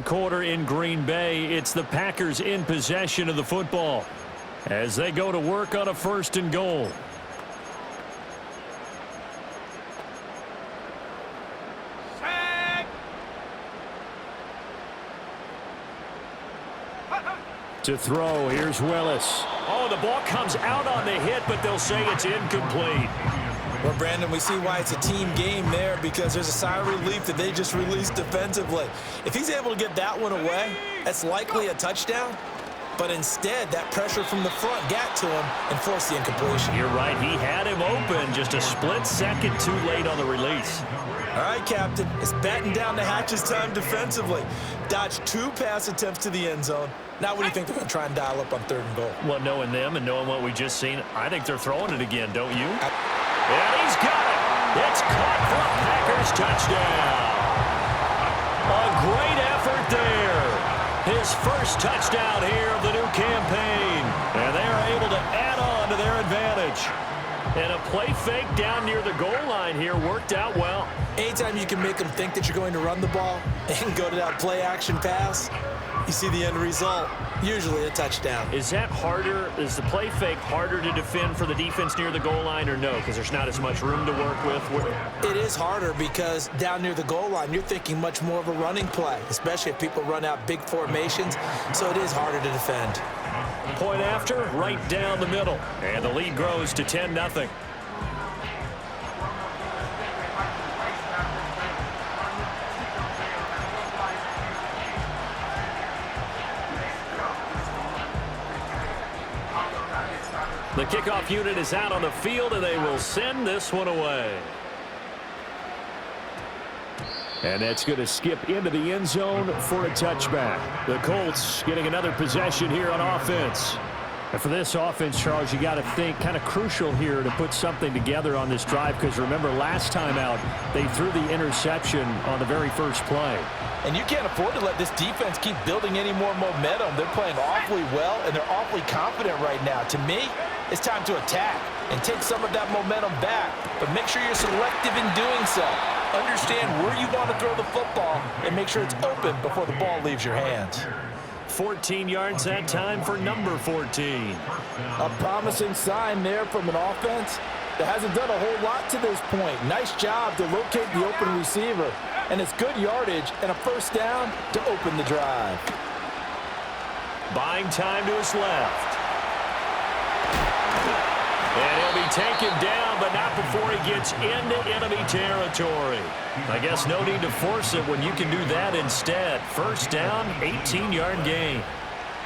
quarter in Green Bay. It's the Packers in possession of the football as they go to work on a 1st and goal. To throw, here's Willis. Oh, the ball comes out on the hit, but they'll say it's incomplete. Well, Brandon, we see why it's a team game there, because there's a sigh of relief that they just released defensively. If he's able to get that one away, that's likely a touchdown. But instead, that pressure from the front got to him and forced the incompletion. You're right. He had him open, just a split second too late on the release. All right, Captain. It's batten down the hatches time defensively. Dodged 2 pass attempts to the end zone. Now what do you think they're going to try and dial up on 3rd and goal? Well, knowing them and knowing what we just seen, I think they're throwing it again, don't you? And he's got it. It's caught for a Packers touchdown. A great effort there. His first touchdown here of the new campaign. And they are able to add on to their advantage. And a play fake down near the goal line here worked out well. Anytime you can make them think that you're going to run the ball and go to that play-action pass, you see the end result, usually a touchdown. Is that harder? Is the play fake harder to defend for the defense near the goal line or no? Because there's not as much room to work with. It is harder because down near the goal line, you're thinking much more of a running play, especially if people run out big formations. So it is harder to defend. Point after, right down the middle. And the lead grows to 10-0. The kickoff unit is out on the field, and they will send this one away. And that's going to skip into the end zone for a touchback. The Colts getting another possession here on offense. And for this offense, Charles, you got to think kind of crucial here to put something together on this drive, because remember last time out they threw the interception on the very first play. And you can't afford to let this defense keep building any more momentum. They're playing awfully well, and they're awfully confident right now. To me, it's time to attack and take some of that momentum back, but make sure you're selective in doing so. Understand where you want to throw the football and make sure it's open before the ball leaves your hands. 14 yards that time for number 14. A promising sign there from an offense that hasn't done a whole lot to this point. Nice job to locate the open receiver, and it's good yardage and a 1st down to open the drive. Buying time to his left. And he'll be taken down, but not before he gets into enemy territory. I guess no need to force it when you can do that instead. 1st down, 18-yard gain.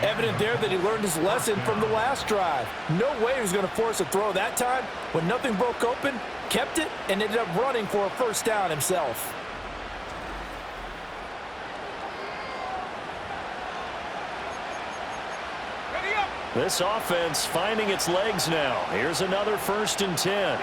Evident there that he learned his lesson from the last drive. No way he was going to force a throw that time. When nothing broke open, kept it, and ended up running for a 1st down himself. This offense finding its legs now. Here's another 1st and 10.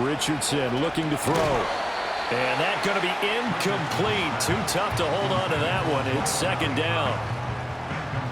Richardson looking to throw. And that's going to be incomplete. Too tough to hold on to that one. It's 2nd down.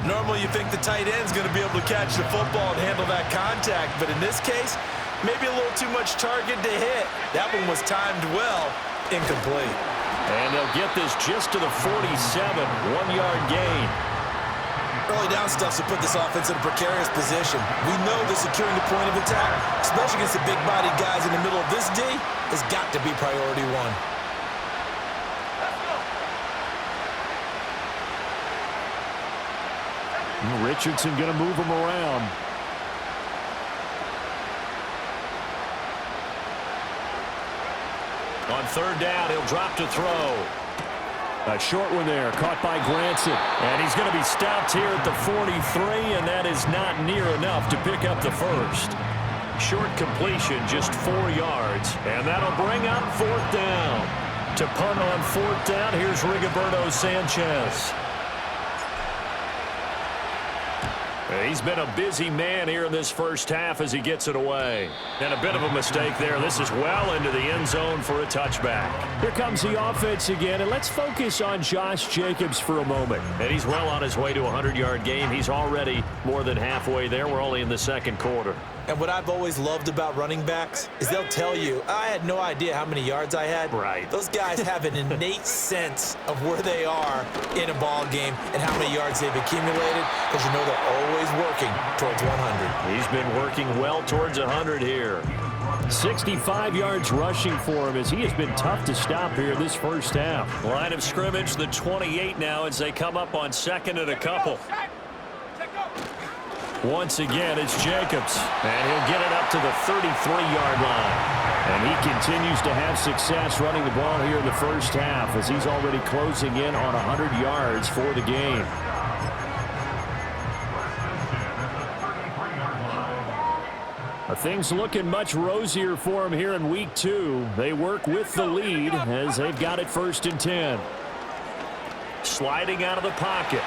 Normally you think the tight end's going to be able to catch the football and handle that contact, but in this case, maybe a little too much target to hit. That one was timed well. Incomplete. And they'll get this just to the 47, 1-yard gain. Early down stuff to put this offense in a precarious position. We know that securing the point of attack, especially against the big-bodied guys in the middle of this D, has got to be priority 1. Richardson going to move him around. On 3rd down, he'll drop to throw. A short one there, caught by Granson. And he's going to be stopped here at the 43, and that is not near enough to pick up the 1st. Short completion, just 4 yards. And that'll bring up 4th down. To punt on 4th down, here's Rigoberto Sanchez. He's been a busy man here in this first half as he gets it away. And a bit of a mistake there. This is well into the end zone for a touchback. Here comes the offense again, and let's focus on Josh Jacobs for a moment. And he's well on his way to a 100-yard game. He's already more than halfway there. We're only in the second quarter. And what I've always loved about running backs is they'll tell you, I had no idea how many yards I had. Right. Those guys have an innate sense of where they are in a ball game and how many yards they've accumulated, because you know they're always working towards 100. He's been working well towards 100 here. 65 yards rushing for him as he has been tough to stop here in this first half. Line of scrimmage, the 28 now as they come up on second and a couple. Once again, it's Jacobs, and he'll get it up to the 33-yard line. And he continues to have success running the ball here in the first half as he's already closing in on 100 yards for the game. Things looking much rosier for him here in week 2. They work with the lead as they've got it 1st and 10. Sliding out of the pocket.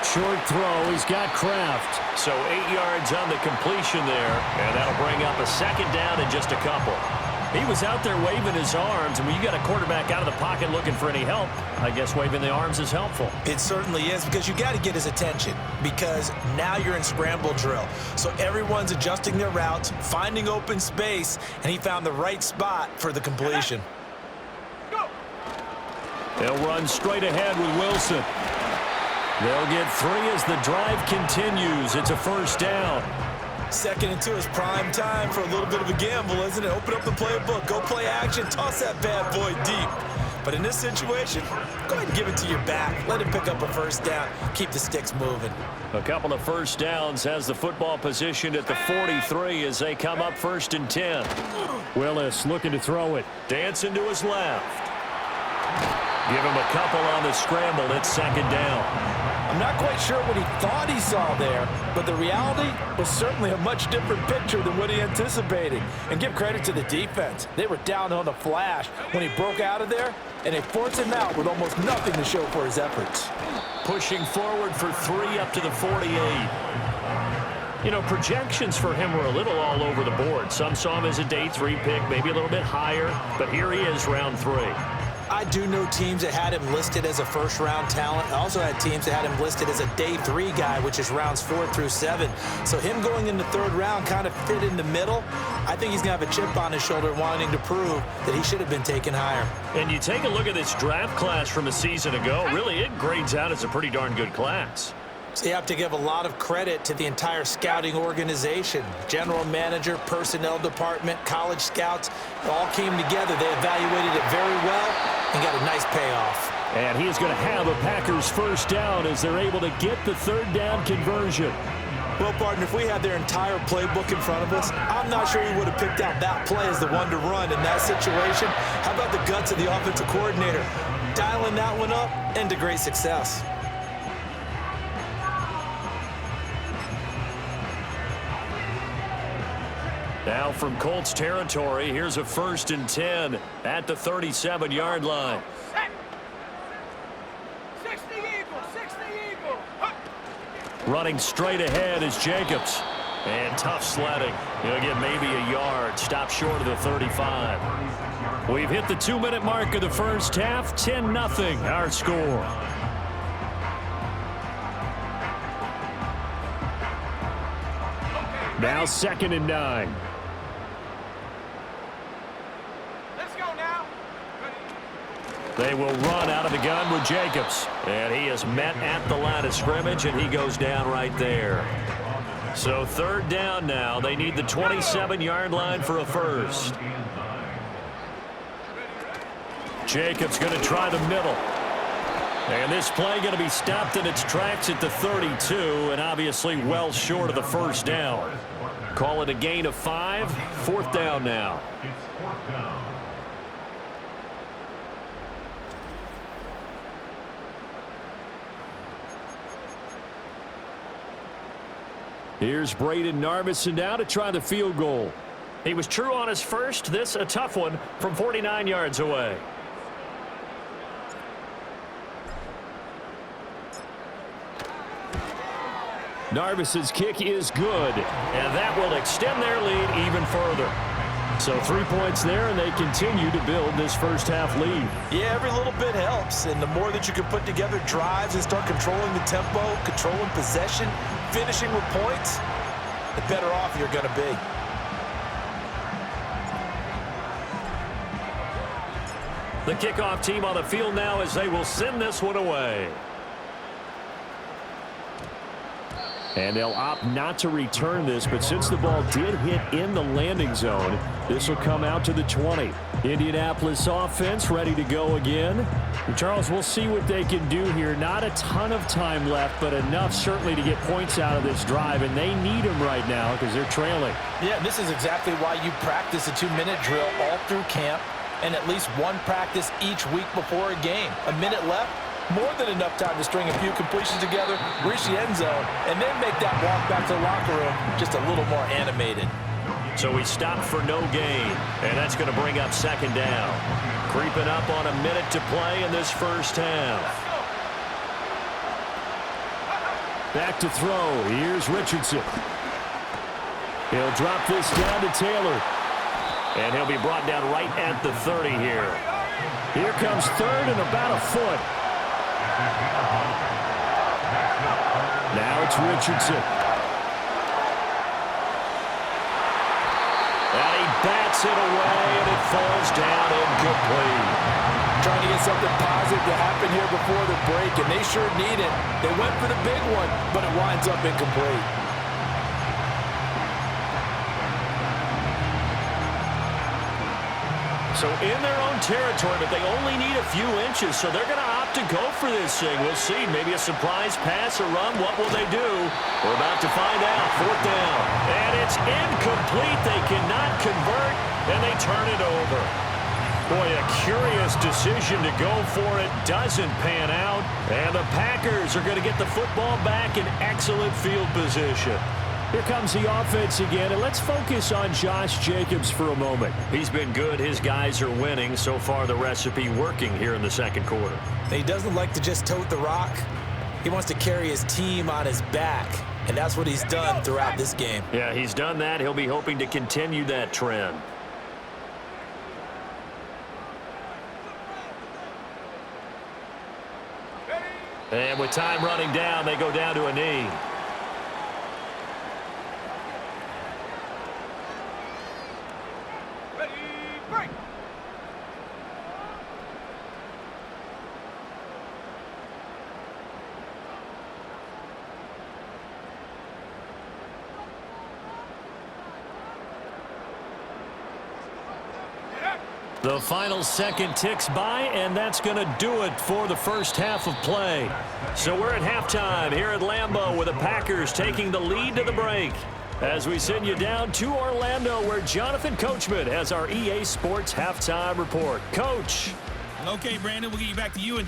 Short throw. He's got Kraft. So 8 yards on the completion there, and that'll bring up a second down in just a couple. He was out there waving his arms, and when you got a quarterback out of the pocket looking for any help, I guess waving the arms is helpful. It certainly is, because you got to get his attention, because now you're in scramble drill. So everyone's adjusting their routes, finding open space, and he found the right spot for the completion. They'll run straight ahead with Wilson. They'll get 3 as the drive continues. It's a first down. 2nd and 2 is prime time for a little bit of a gamble, isn't it? Open up the playbook, go play action, toss that bad boy deep. But in this situation, go ahead and give it to your back. Let him pick up a first down. Keep the sticks moving. A couple of first downs, has the football positioned at the 43 as they come up 1st and 10. Willis looking to throw it. Dancing to his left. Give him a couple on the scramble. It's 2nd down. I'm not quite sure what he thought he saw there, but the reality was certainly a much different picture than what he anticipated. And give credit to the defense. They were down on the flash when he broke out of there, and they forced him out with almost nothing to show for his efforts. Pushing forward for 3 up to the 48. You know, projections for him were a little all over the board. Some saw him as a day 3 pick, maybe a little bit higher, but here he is, round 3. I do know teams that had him listed as a first-round talent. I also had teams that had him listed as a day 3 guy, which is rounds 4 through 7. So him going in the 3rd round kind of fit in the middle. I think he's going to have a chip on his shoulder wanting to prove that he should have been taken higher. And you take a look at this draft class from a season ago, really it grades out as a pretty darn good class. So you have to give a lot of credit to the entire scouting organization. General manager, personnel department, college scouts, it all came together. They evaluated it very well and got a nice payoff. And he is going to have a Packers first down as they're able to get the 3rd down conversion. Well, partner, if we had their entire playbook in front of us, I'm not sure we would have picked out that play as the one to run in that situation. How about the guts of the offensive coordinator? Dialing that one up into great success. Now from Colts territory, here's a 1st and 10 at the 37-yard line. 60 Eagle. Running straight ahead is Jacobs. And tough sledding. He'll get maybe a yard. Stop short of the 35. We've hit the 2-minute mark of the first half. 10-0 our score. Now 2nd and 9. They will run out of the gun with Jacobs. And he is met at the line of scrimmage, and he goes down right there. So 3rd down now. They need the 27-yard line for a first. Jacobs going to try the middle. And this play going to be stopped in its tracks at the 32, and obviously well short of the first down. Call it a gain of 5. 4th down now. Here's Braden Narvison now to try the field goal. He was true on his first. This a tough one from 49 yards away. Narvis's kick is good. And that will extend their lead even further. So 3 points there, and they continue to build this first half lead. Yeah, every little bit helps, and the more that you can put together drives and start controlling the tempo, controlling possession, finishing with points, the better off you're going to be. The kickoff team on the field now as they will send this one away. And they'll opt not to return this, but since the ball did hit in the landing zone, this will come out to the 20. Indianapolis offense ready to go again. And Charles, we'll see what they can do here. Not a ton of time left, but enough certainly to get points out of this drive, and they need them right now because they're trailing. Yeah, this is exactly why you practice a 2-minute drill all through camp and at least one practice each week before a game. A minute left. More than enough time to string a few completions together, reach the end zone, and then make that walk back to the locker room just a little more animated. So we stopped for no gain, and that's going to bring up second down. Creeping up on a minute to play in this first half. Back to throw. Here's Richardson. He'll drop this down to Taylor. And he'll be brought down right at the 30 here. Here comes third and about a foot. Now it's Richardson. And he bats it away, and it falls down incomplete. Trying to get something positive to happen here before the break, and they sure need it. They went for the big one, but it winds up incomplete. So in their own territory, but they only need a few inches, so they're going to opt to go for this thing. We'll see. Maybe a surprise pass or run. What will they do? We're about to find out. Fourth down. And it's incomplete. They cannot convert, and they turn it over. Boy, a curious decision to go for it. Doesn't pan out. And the Packers are going to get the football back in excellent field position. Here comes the offense again, and let's focus on Josh Jacobs for a moment. He's been good. His guys are winning. So far, the recipe working here in the second quarter. He doesn't like to just tote the rock. He wants to carry his team on his back, and that's what he's done throughout this game. Yeah, he's done that. He'll be hoping to continue that trend. And with time running down, they go down to a knee. The final second ticks by, and that's going to do it for the first half of play. So we're at halftime here at Lambeau with the Packers taking the lead to the break. As we send you down to Orlando, where Jonathan Coachman has our EA Sports halftime report. Coach. Okay, Brandon, we'll get you back to you in